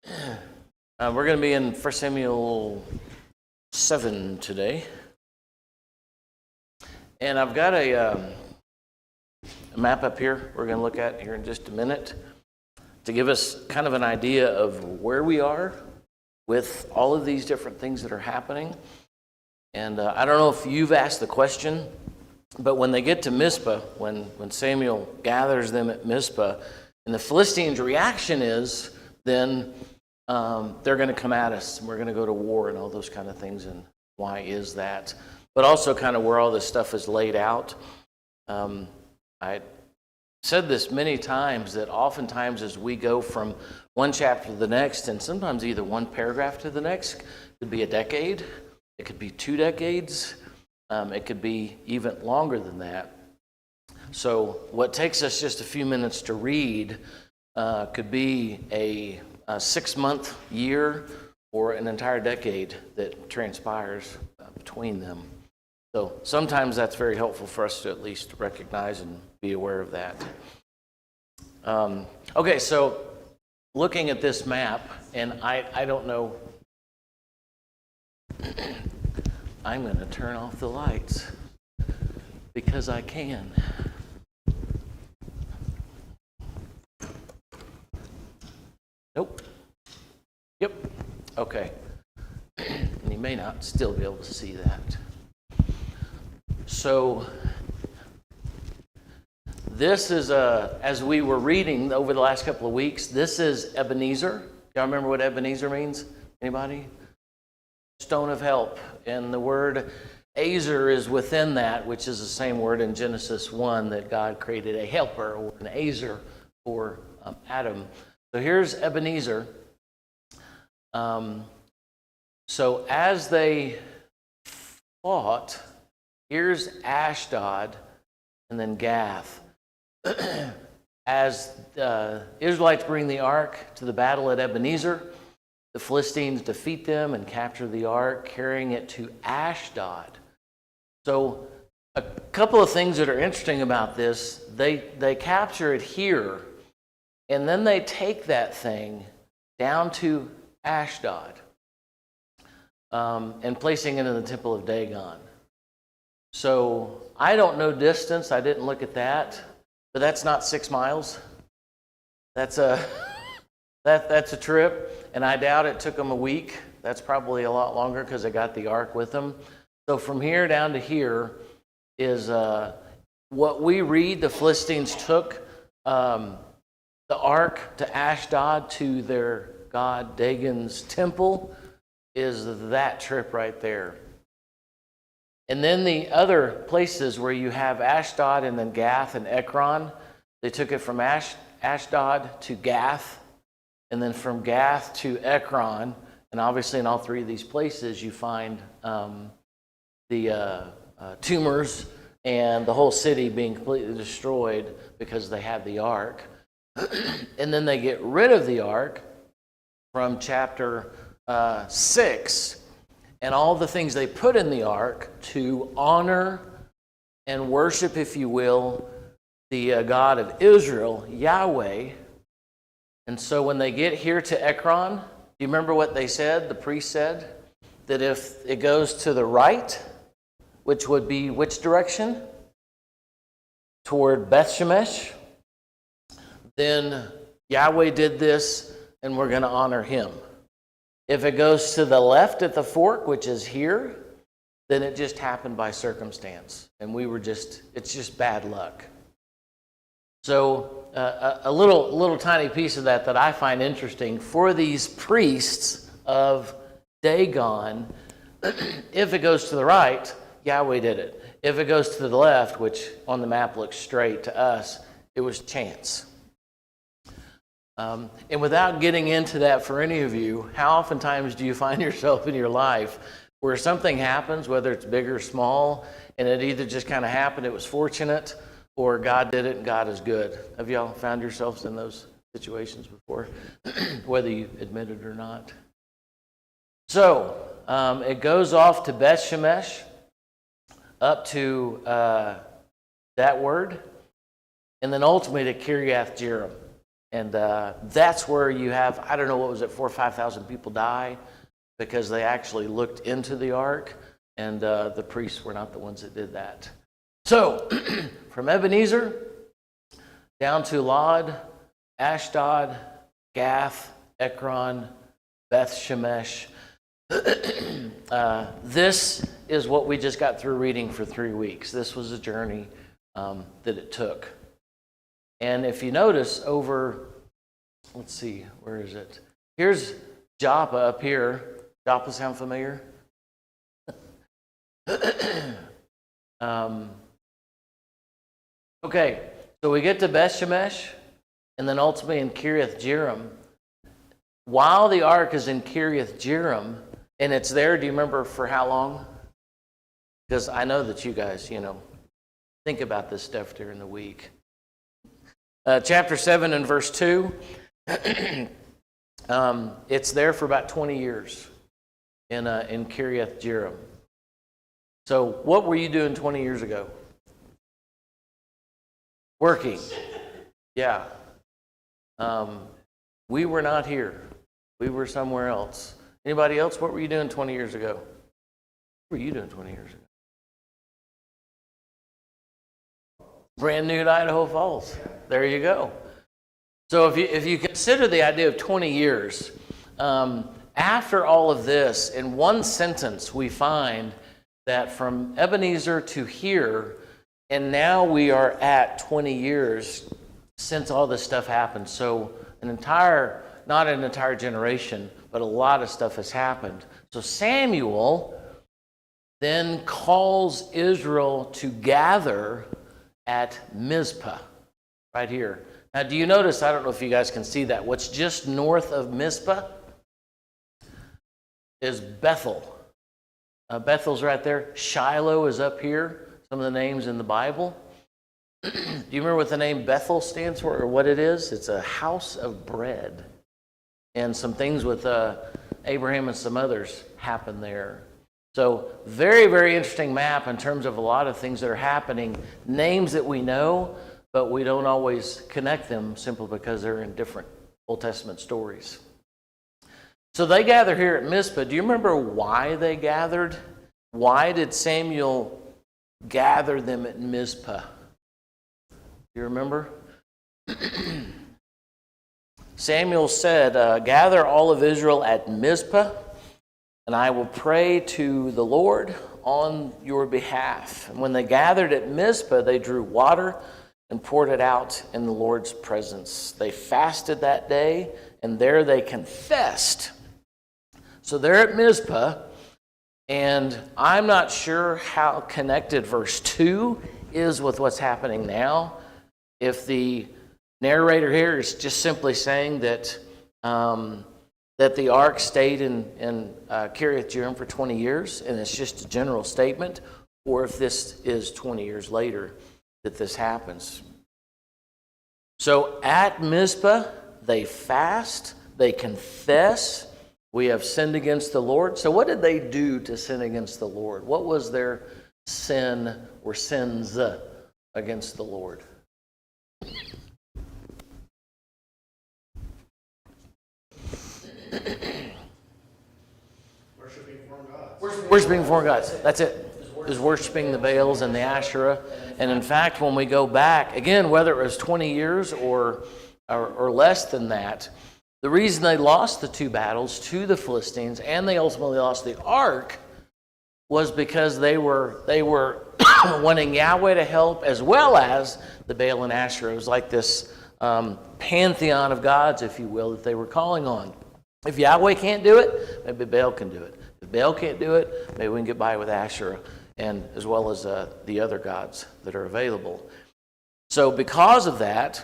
We're going to be in 1 Samuel 7 today. And I've got a map up here we're going to look at here in just a minute to give us kind of an idea of where we are with all of these different things that are happening. And I don't know if you've asked the question, but when they get to Mizpah, when Samuel gathers them at Mizpah, and the Philistines' reaction is then they're going to come at us, and we're going to go to war and all those kind of things, and why is that? But also kind of where all this stuff is laid out. I said this many times, that oftentimes as we go from one chapter to the next, and sometimes either one paragraph to the next, it could be a decade, it could be 2 decades, it could be even longer than that. So what takes us just a few minutes to read could be a 6-month year or an entire decade that transpires between them. So sometimes that's very helpful for us to at least recognize and be aware of that. Okay, so looking at this map, and I don't know, I'm going to turn off the lights because I can. Nope. Yep. Okay. And you may not still be able to see that. So this is, as we were reading over the last couple of weeks, this is Ebenezer. Y'all remember what Ebenezer means? Anybody? Stone of help. And the word Azer is within that, which is the same word in Genesis 1 that God created a helper, or an Azer for Adam. So here's Ebenezer. So as they fought, here's Ashdod and then Gath. As the Israelites bring the ark to the battle at Ebenezer, the Philistines defeat them and capture the ark, carrying it to Ashdod. So a couple of things that are interesting about this, they capture it here, and then they take that thing down to Ashdod and placing it in the temple of Dagon. So I don't know distance. I didn't look at that, but that's not 6 miles. That's a trip, and I doubt it took them a week. That's probably a lot longer because they got the ark with them. So from here down to here is what we read. The Philistines took the ark to Ashdod, to their god Dagon's temple, is that trip right there. And then the other places where you have Ashdod and then Gath and Ekron, they took it from Ashdod to Gath, and then from Gath to Ekron. And obviously in all 3 of these places you find the tumors and the whole city being completely destroyed because they had the ark. And then they get rid of the ark from chapter 6, and all the things they put in the ark to honor and worship, if you will, the God of Israel, Yahweh. And so when they get here to Ekron, do you remember what they said? The priest said that if it goes to the right, which would be which direction? Toward Beth Shemesh. Then Yahweh did this, and we're going to honor him. If it goes to the left at the fork, which is here, then it just happened by circumstance, and it's just bad luck. So a little tiny piece of that I find interesting for these priests of Dagon. If it goes to the right, Yahweh did it. If it goes to the left, which on the map looks straight to us, it was chance. And without getting into that for any of you, how oftentimes do you find yourself in your life where something happens, whether it's big or small, and it either just kind of happened, it was fortunate, or God did it and God is good? Have y'all found yourselves in those situations before, whether you admit it or not? So it goes off to Beth Shemesh, up to that word, and then ultimately to Kiriath Jearim. And that's where you have, I don't know, what was it, 4,000 or 5,000 people die because they actually looked into the ark, and the priests were not the ones that did that. So, from Ebenezer down to Lod, Ashdod, Gath, Ekron, Beth Shemesh. This is what we just got through reading for 3 weeks. This was a journey that it took. And if you notice over, let's see, where is it? Here's Joppa up here. Joppa sound familiar? Okay, so we get to Beth Shemesh, and then ultimately in Kiriath Jearim. While the ark is in Kiriath Jearim, and it's there, do you remember for how long? Because I know that you guys, think about this stuff during the week. Chapter 7 and verse 2, it's there for about 20 years in Kiriath Jearim. So what were you doing 20 years ago? Working. Yeah. We were not here. We were somewhere else. Anybody else? What were you doing 20 years ago? What were you doing 20 years ago? Brand new to Idaho Falls. There you go. So if you consider the idea of 20 years, after all of this, in one sentence, we find that from Ebenezer to here, and now we are at 20 years since all this stuff happened. So not an entire generation, but a lot of stuff has happened. So Samuel then calls Israel to gather at Mizpah, right here. Now, do you notice, I don't know if you guys can see that, what's just north of Mizpah is Bethel. Bethel's right there. Shiloh is up here, some of the names in the Bible. Do you remember what the name Bethel stands for, or what it is? It's a house of bread. And some things with Abraham and some others happen there. So very, very interesting map in terms of a lot of things that are happening, names that we know, but we don't always connect them simply because they're in different Old Testament stories. So they gather here at Mizpah. Do you remember why they gathered? Why did Samuel gather them at Mizpah? Do you remember? Samuel said, gather all of Israel at Mizpah, and I will pray to the Lord on your behalf. And when they gathered at Mizpah, they drew water and poured it out in the Lord's presence. They fasted that day, and there they confessed. So they're at Mizpah, and I'm not sure how connected verse 2 is with what's happening now. If the narrator here is just simply saying that that the ark stayed in Kiriath Jearim for 20 years, and it's just a general statement, or if this is 20 years later that this happens. So at Mizpah, they fast, they confess, we have sinned against the Lord. So what did they do to sin against the Lord? What was their sin or sins against the Lord? Worshipping foreign gods. That's it. Is worshiping the Baals and the Asherah. And in fact, when we go back, again, whether it was 20 years or less than that, the reason they lost the 2 battles to the Philistines and they ultimately lost the ark was because they were wanting Yahweh to help, as well as the Baal and Asherah. It was like this pantheon of gods, if you will, that they were calling on. If Yahweh can't do it, maybe Baal can do it. If Baal can't do it, maybe we can get by with Asherah, and as well as the other gods that are available. So because of that,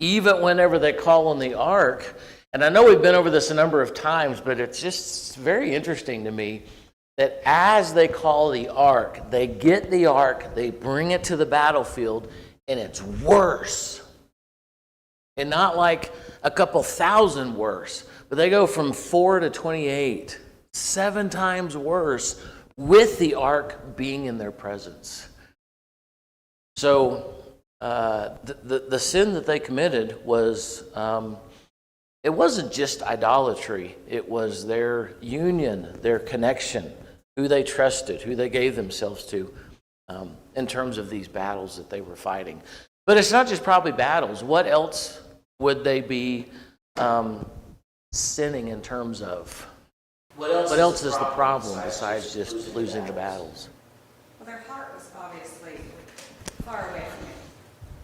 even whenever they call on the ark, and I know we've been over this a number of times, but it's just very interesting to me that as they call the ark, they get the ark, they bring it to the battlefield, and it's worse. And not like a couple thousand worse, but they go from 4 to 28, 7 times worse, with the ark being in their presence. So the sin that they committed was, it wasn't just idolatry. It was their union, their connection, who they trusted, who they gave themselves to, in terms of these battles that they were fighting. But it's not just probably battles. What else would they be sinning in terms of? What else is the problem besides just losing the battles? Well, their heart was obviously far away from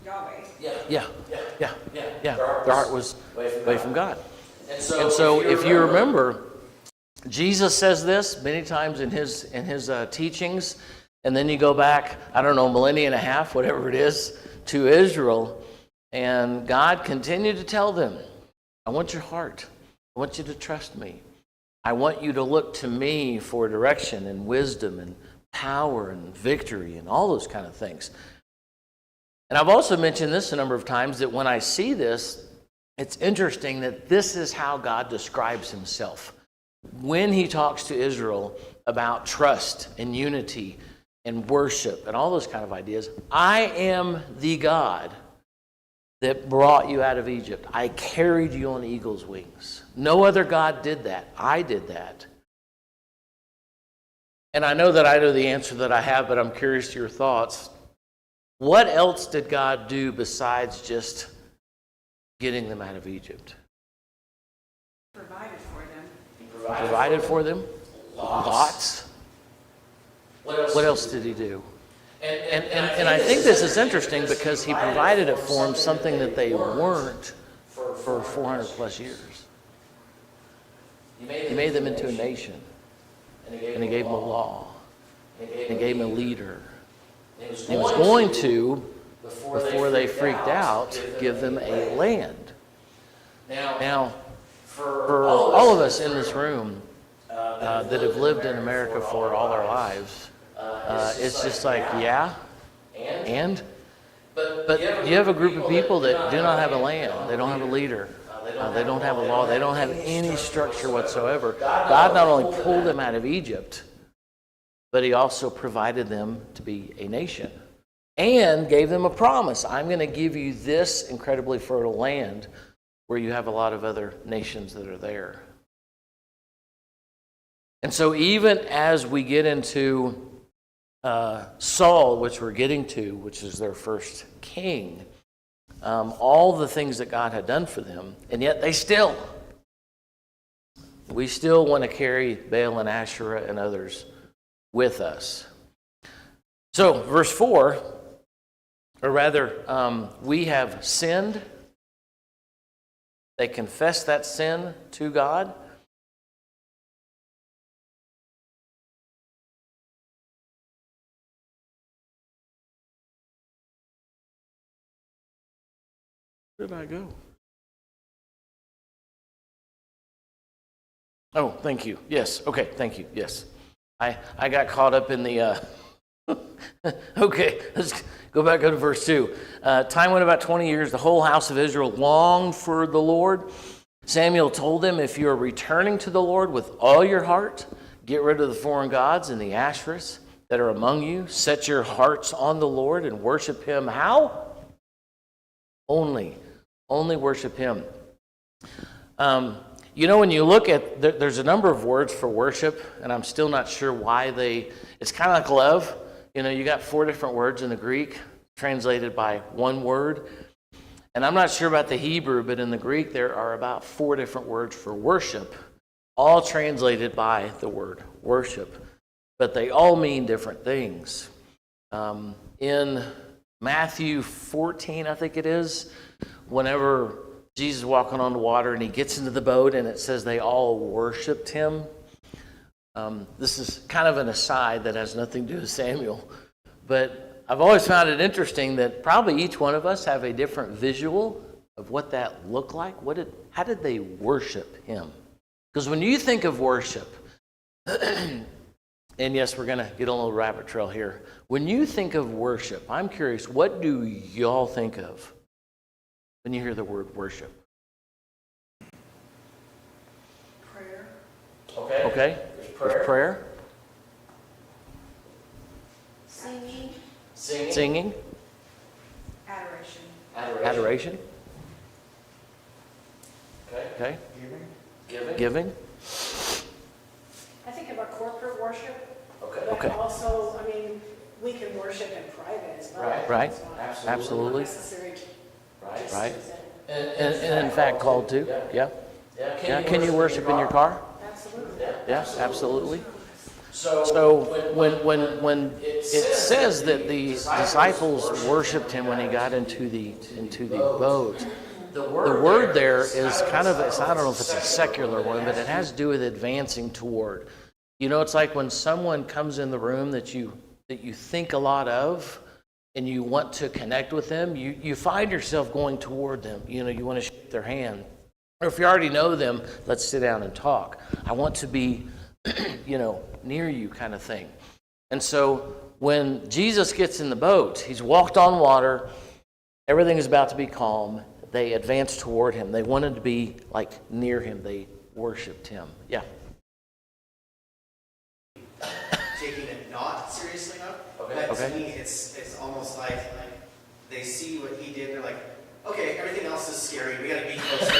Yahweh. Yeah. Their heart was away from God. And so if you remember, Jesus says this many times in his teachings, and then you go back, I don't know, a millennia and a half, whatever it is, to Israel, and God continued to tell them, I want your heart. I want you to trust me. I want you to look to me for direction and wisdom and power and victory and all those kind of things. And I've also mentioned this a number of times, that when I see this, it's interesting that this is how God describes himself. When he talks to Israel about trust and unity and worship and all those kind of ideas, I am the God that brought you out of Egypt. I carried you on eagle's wings. No other God did that. I did that. And I know that I know the answer that I have, but I'm curious to your thoughts. What else did God do besides just getting them out of Egypt? Provided for them. He provided for them? Lots. What else did he do? And I think this is interesting because he provided it for them, something that they weren't for 400 plus years. He made them into a nation. And he gave them a law. And he gave them a leader. He was going to, before they freaked out, give them a land. Now, for all of us in this room that have lived in America for all our lives, it's just like, yeah, and? But you have a group of people that do not have a land. They don't have a leader. They don't have a law. They don't have any structure whatsoever. God not only pulled them out of Egypt, but he also provided them to be a nation and gave them a promise. I'm going to give you this incredibly fertile land where you have a lot of other nations that are there. And so even as we get into Saul, which we're getting to, which is their first king, all the things that God had done for them, and yet we still want to carry Baal and Asherah and others with us. So, verse 4, or rather, we have sinned. They confess that sin to God. Where did I go? Oh, thank you. Yes. Okay, thank you. Yes. I got caught up in the... Okay, let's go back to verse 2. Time went about 20 years. The whole house of Israel longed for the Lord. Samuel told them, if you are returning to the Lord with all your heart, get rid of the foreign gods and the Asherahs that are among you. Set your hearts on the Lord and worship him. How? Only worship him. You know, when you look at, there's a number of words for worship, and I'm still not sure why it's kind of like love. You know, you got 4 different words in the Greek, translated by one word. And I'm not sure about the Hebrew, but in the Greek there are about 4 different words for worship, all translated by the word worship. But they all mean different things. In Matthew 14, I think it is, whenever Jesus is walking on the water and he gets into the boat and it says they all worshiped him. This is kind of an aside that has nothing to do with Samuel. But I've always found it interesting that probably each one of us have a different visual of what that looked like. How did they worship him? Because when you think of worship, and yes, we're going to get on a little rabbit trail here. When you think of worship, I'm curious, what do y'all think of when you hear the word worship? Prayer. Okay. There's prayer. Singing. Singing. Adoration. Adoration. Okay. Giving. I think of our corporate worship. Okay. But also, I mean, we can worship in private as well. Right. It's not Absolutely. necessary to just Right. use it. And in fact called to. Yeah. Can you worship in your car? Absolutely. Yeah, absolutely. So when it says that the disciples worshiped him when he got into the boat, the word there is kind of, I don't know if it's a secular one, but it has to do with advancing toward. You know, it's like when someone comes in the room that you think a lot of, and you want to connect with them, you find yourself going toward them. You know, you want to shake their hand. Or if you already know them, let's sit down and talk. I want to be, near you kind of thing. And so when Jesus gets in the boat, he's walked on water, everything is about to be calm, they advanced toward him. They wanted to be like near him. They worshiped him. Yeah. Taking it not seriously enough. Okay. But to me, it's almost like they see what he did. They're like, okay, everything else is scary. We gotta be close.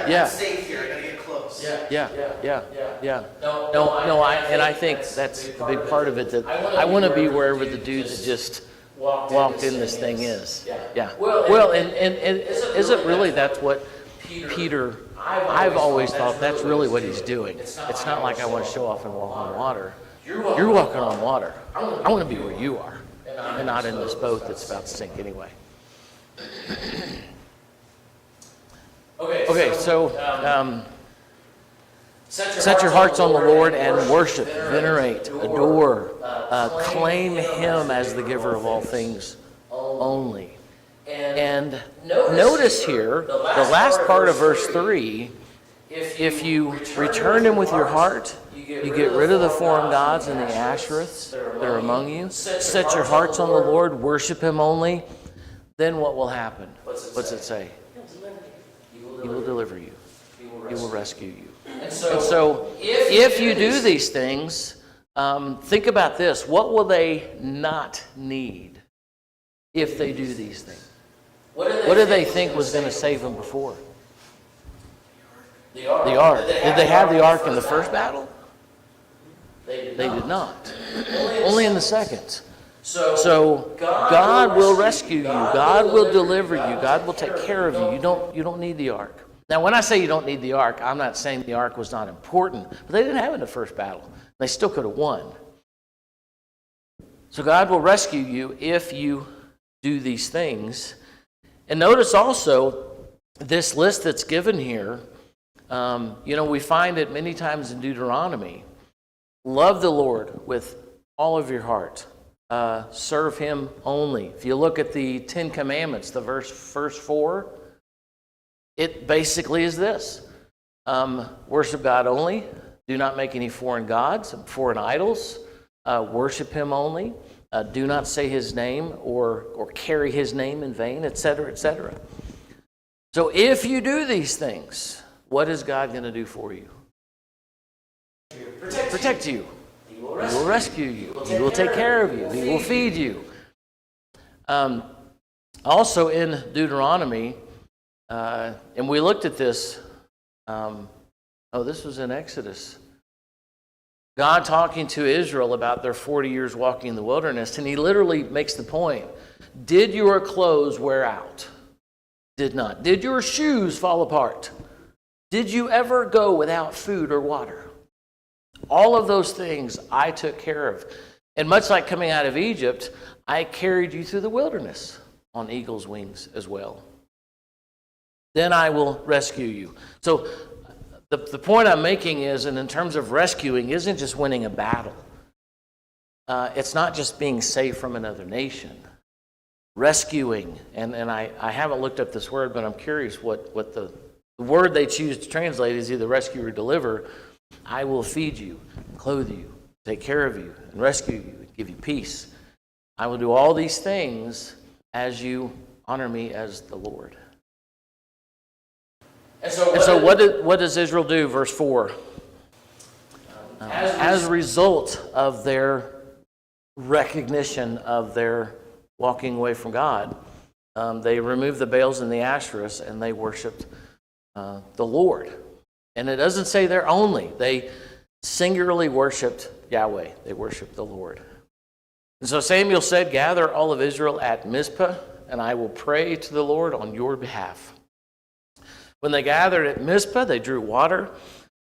Yeah. I'm safe here. I gotta get close. Yeah. No. I think that's a big part of it. That I want to be wherever the dude that just walked in this thing is. Yeah. Well, and is it really that's what Peter? I've always thought that's really what he's doing. It's not like I want to show off and walk on water. You're walking on water. I want to be where you are, and not in this boat that's about to sink anyway. Okay, so set your hearts on the Lord and worship, venerate, adore, claim Him as the giver of all things only. And notice here, the last part of verse 3, if you return Him with your heart, you get rid of the foreign gods and the Ashereths that are among you, set your hearts on the Lord, worship Him only, then what will happen? What's it say? He will deliver you. He will rescue you. And so if you do these things, think about this. What will they not need if they do these things? What did they think was going to save them before? The ark. Did they have the ark in the first battle? They did not. Only in the second. So God will rescue you. God will deliver you. God will take care of you. You don't need the ark. Now, when I say you don't need the ark, I'm not saying the ark was not important, but they didn't have it in the first battle. They still could have won. So God will rescue you if you do these things. And notice also this list that's given here. We find it many times in Deuteronomy. Love the Lord with all of your heart. Serve Him only. If you look at the 10 Commandments, the verse 4, it basically is this. Worship God only. Do not make any foreign gods, foreign idols. Worship Him only. Do not say His name or carry His name in vain, etc., etc. So if you do these things, what is God going to do for you? Protect you. He will rescue you. He will take care of you. He will feed you. Also in Deuteronomy, and we looked at this. This was in Exodus. God talking to Israel about their 40 years walking in the wilderness, and He literally makes the point. Did your clothes wear out? Did not. Did your shoes fall apart? Did you ever go without food or water? All of those things I took care of. And much like coming out of Egypt, I carried you through the wilderness on eagle's wings as well. Then I will rescue you. So the point I'm making is, and in terms of rescuing, isn't just winning a battle. It's not just being saved from another nation. Rescuing, and I haven't looked up this word, but I'm curious what the word they choose to translate is either rescue or deliver. I will feed you, clothe you, take care of you, and rescue you, and give you peace. I will do all these things as you honor me as the Lord. And so what does Israel do? Verse 4. As a result of their recognition of their walking away from God. They removed the Baals and the Asherahs, and they worshiped the Lord. And it doesn't say they're only. They singularly worshiped Yahweh. They worshiped the Lord. And so Samuel said, "Gather all of Israel at Mizpah, and I will pray to the Lord on your behalf." When they gathered at Mizpah, they drew water.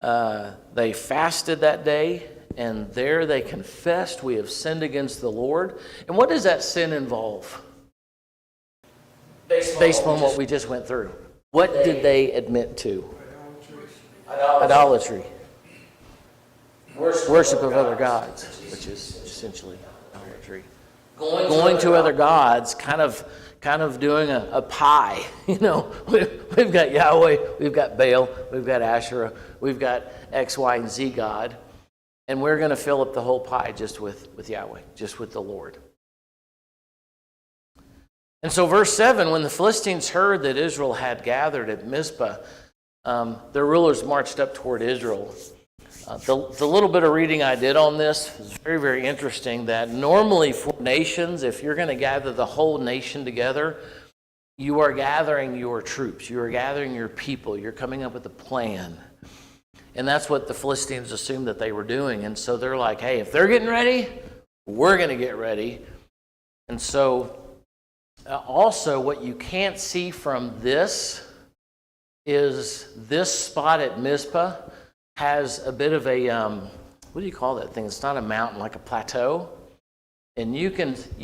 They fasted that day, and there they confessed, "We have sinned against the Lord." And what does that sin involve? Based on what we just went through. What did they admit to? Idolatry. Worship of other gods, which is essentially idolatry. Going to other gods, kind of doing a pie. You know, we've got Yahweh, we've got Baal, we've got Asherah, we've got X, Y, and Z God, and we're going to fill up the whole pie just with Yahweh, just with the Lord. And so verse 7, when the Philistines heard that Israel had gathered at Mizpah, their rulers marched up toward Israel. The little bit of reading I did on this is very, very interesting, that normally for nations, if you're going to gather the whole nation together, you are gathering your troops, you are gathering your people, you're coming up with a plan. And that's what the Philistines assumed that they were doing. And so they're like, hey, if they're getting ready, we're going to get ready. And so also what you can't see from this is this spot at Mizpah has a bit of a, what do you call that thing? It's not a mountain, like a plateau. And you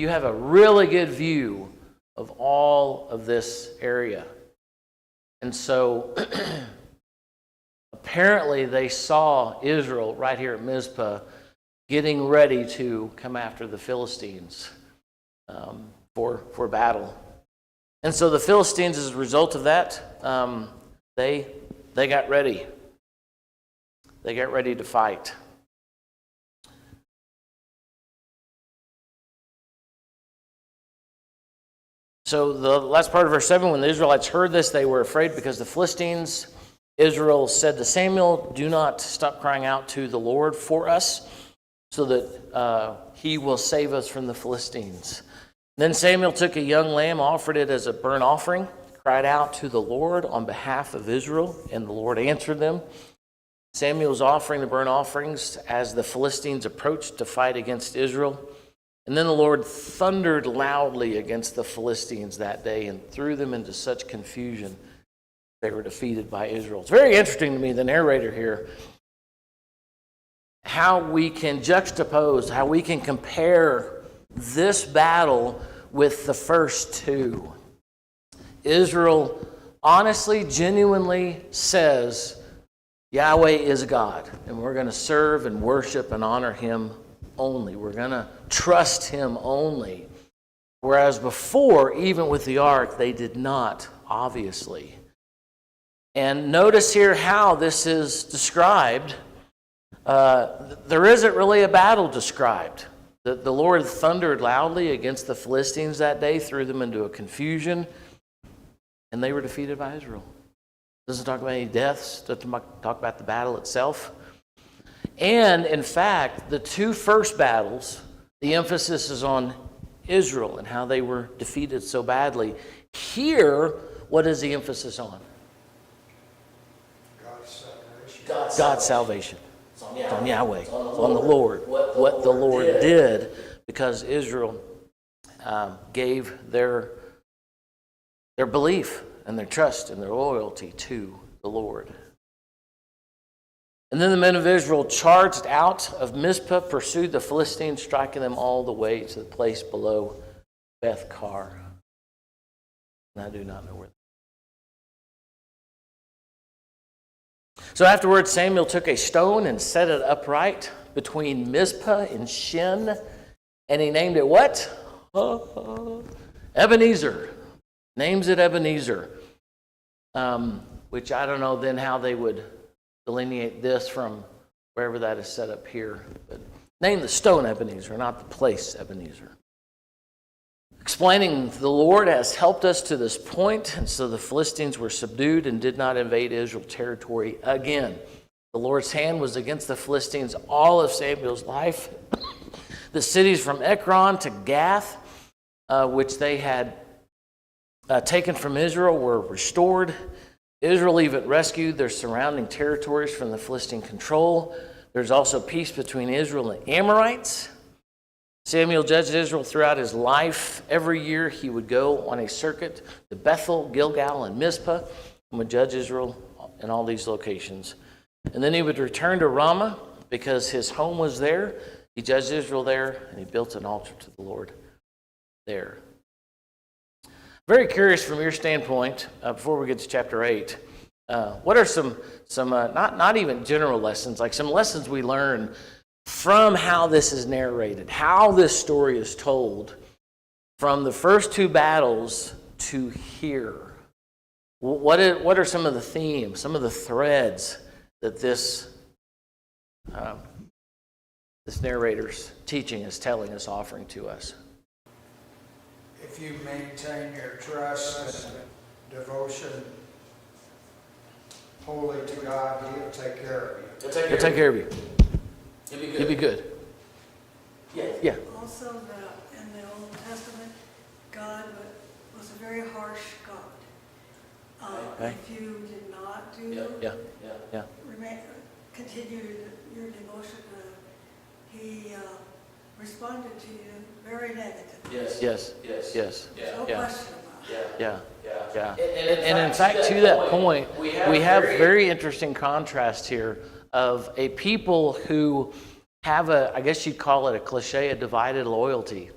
have a really good view of all of this area. And so apparently they saw Israel right here at Mizpah getting ready to come after the Philistines for battle. And so the Philistines, as a result of that, they got ready. They got ready to fight. So the last part of verse 7, when the Israelites heard this, they were afraid because the Philistines. Israel said to Samuel, "Do not stop crying out to the Lord for us, so that he will save us from the Philistines." Then Samuel took a young lamb, offered it as a burnt offering, cried out to the Lord on behalf of Israel, and the Lord answered them. Samuel was offering the burnt offerings as the Philistines approached to fight against Israel. And then the Lord thundered loudly against the Philistines that day and threw them into such confusion they were defeated by Israel. It's very interesting to me, the narrator here, how we can juxtapose, how we can compare this battle with the first two. Israel honestly, genuinely says, Yahweh is God, and we're going to serve and worship and honor him only. We're going to trust him only. Whereas before, even with the ark, they did not, obviously. And notice here how this is described. There isn't really a battle described. The Lord thundered loudly against the Philistines that day, threw them into a confusion, and they were defeated by Israel. Doesn't talk about any deaths, doesn't talk about the battle itself. And in fact, the two first battles, the emphasis is on Israel and how they were defeated so badly. Here, what is the emphasis on? God's salvation. It's on Yahweh. It's on the Lord. What the Lord did, because Israel gave their belief and their trust and their loyalty to the Lord. And then the men of Israel charged out of Mizpah, pursued the Philistines, striking them all the way to the place below Beth-kar. And I do not know where. So afterwards, Samuel took a stone and set it upright between Mizpah and Shin, and he named it what? Ebenezer. Names it Ebenezer. Which I don't know then how they would delineate this from wherever that is set up here. But name the stone Ebenezer, not the place Ebenezer. Explaining the Lord has helped us to this point, and so the Philistines were subdued and did not invade Israel territory again. The Lord's hand was against the Philistines all of Samuel's life. The cities from Ekron to Gath, which they had taken from Israel, were restored. Israel even rescued their surrounding territories from the Philistine control. There's also peace between Israel and Amorites. Samuel judged Israel throughout his life. Every year he would go on a circuit to Bethel, Gilgal, and Mizpah, and would judge Israel in all these locations. And then he would return to Ramah because his home was there. He judged Israel there, and he built an altar to the Lord there. Very curious from your standpoint, before we get to chapter 8, what are some not even general lessons, like some lessons we learn from how this is narrated, how this story is told from the first two battles to here? What are some of the themes, some of the threads that this narrator's teaching is telling us, offering to us? If you maintain your trust and devotion wholly to God, He'll take care of you. He'll take care of you. You'll be good. Yeah. Also, in the Old Testament, God was a very harsh God. Okay. If you did not Yeah. continue your devotion, He responded to you very negatively. Yes. No Yeah. question about it. Yeah. And in fact, to that point, we have very interesting contrast here of a people who have I guess you'd call it a cliche, a divided loyalty.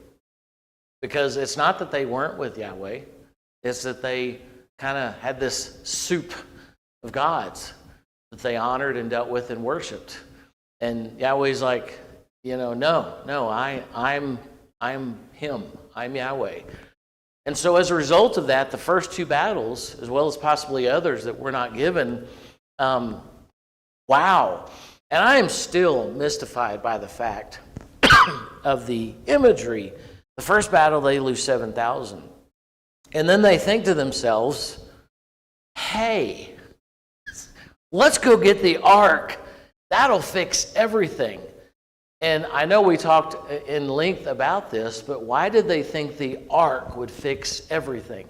Because it's not that they weren't with Yahweh, it's that they kind of had this soup of gods that they honored and dealt with and worshipped. And Yahweh's like, no, I'm Him. I'm Yahweh. And so as a result of that, the first two battles, as well as possibly others that we're not given, wow. And I am still mystified by the fact of the imagery. The first battle, they lose 7,000. And then they think to themselves, hey, let's go get the ark. That'll fix everything. And I know we talked in length about this, but why did they think the ark would fix everything?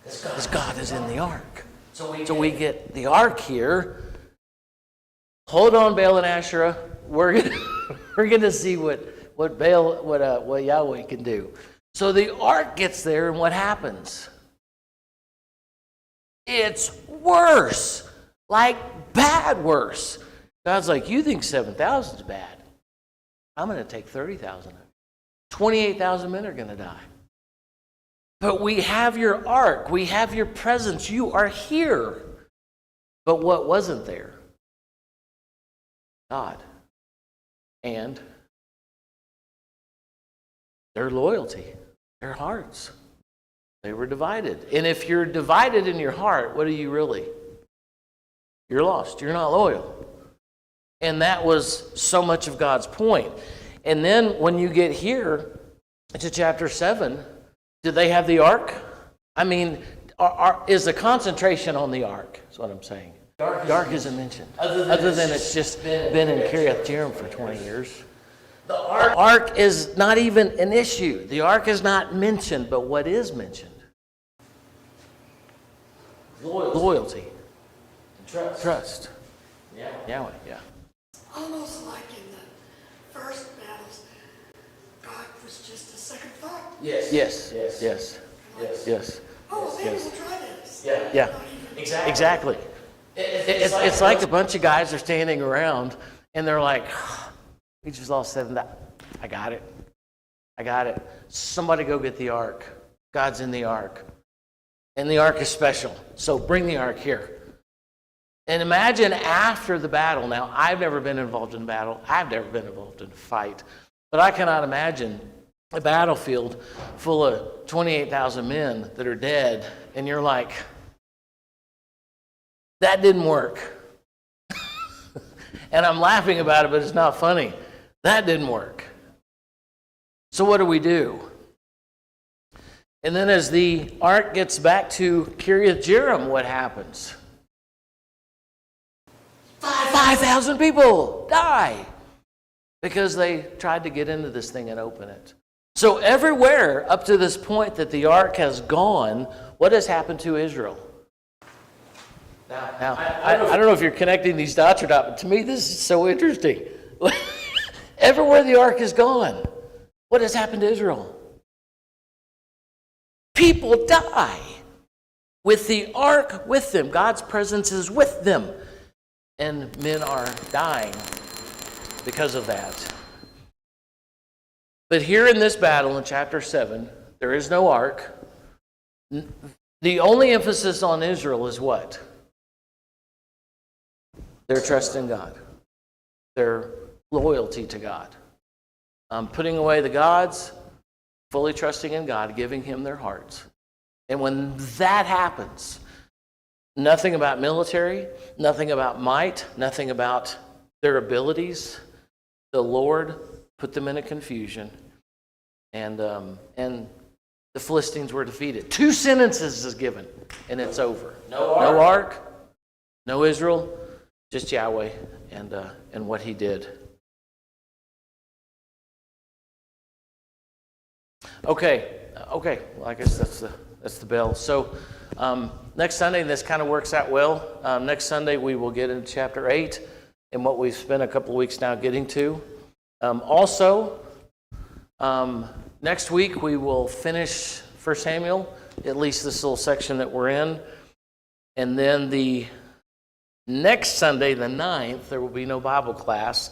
Because God is in the ark. So we get the ark here. Hold on, Baal and Asherah. We're gonna see what Yahweh can do. So the ark gets there, and what happens? It's worse, like bad worse. God's like, you think 7,000 is bad? I'm going to take 30,000. 28,000 men are going to die. But we have your ark. We have your presence. You are here. But what wasn't there? God. And their loyalty, their hearts. They were divided. And if you're divided in your heart, what are you really? You're lost. You're not loyal. And that was so much of God's point. And then when you get here to chapter 7, do they have the ark? I mean, is the concentration on the ark? That's what I'm saying. The ark isn't mentioned. Other than it's just been in Kiriath Jearim for 20 years. The ark is not even an issue. The ark is not mentioned, but what is mentioned? Loyalty. Trust. Yahweh, yeah. Almost like in the first battles, God was just a second thought. Yes. Oh, maybe we'll try this. Yeah. Exactly. It's like a bunch of guys are standing around and they're like, we just lost 7,000. I got it. Somebody go get the ark. God's in the ark. And the ark is special. So bring the ark here. And imagine after the battle. Now, I've never been involved in a battle. I've never been involved in a fight. But I cannot imagine a battlefield full of 28,000 men that are dead. And you're like, that didn't work. And I'm laughing about it, but it's not funny. That didn't work. So what do? And then as the ark gets back to Kiriath Jearim, what happens? 5,000 people die because they tried to get into this thing and open it. So everywhere up to this point that the ark has gone, what has happened to Israel? Now, I don't know if you're connecting these dots or not, but to me this is so interesting. Everywhere the ark has gone, what has happened to Israel? People die with the ark with them. God's presence is with them. And men are dying because of that. But here in this battle in chapter 7, there is no ark. The only emphasis on Israel is what? Their trust in God. Their loyalty to God. Putting away the gods, fully trusting in God, giving Him their hearts. And when that happens, nothing about military, nothing about might, nothing about their abilities. The Lord put them in a confusion, and the Philistines were defeated. 2 sentences is given, and it's over. No ark, no Israel, just Yahweh and what He did. Okay. Well, I guess that's the bell. So next Sunday, this kind of works out well. Next Sunday, we will get into chapter 8 and what we've spent a couple of weeks now getting to. Also, next week, we will finish 1 Samuel, at least this little section that we're in. And then the next Sunday, the 9th, there will be no Bible class.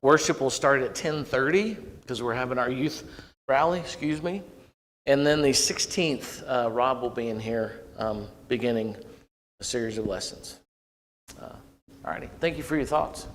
Worship will start at 10:30 because we're having our youth rally, And then the 16th, Rob will be in here beginning a series of lessons. All righty. Thank you for your thoughts.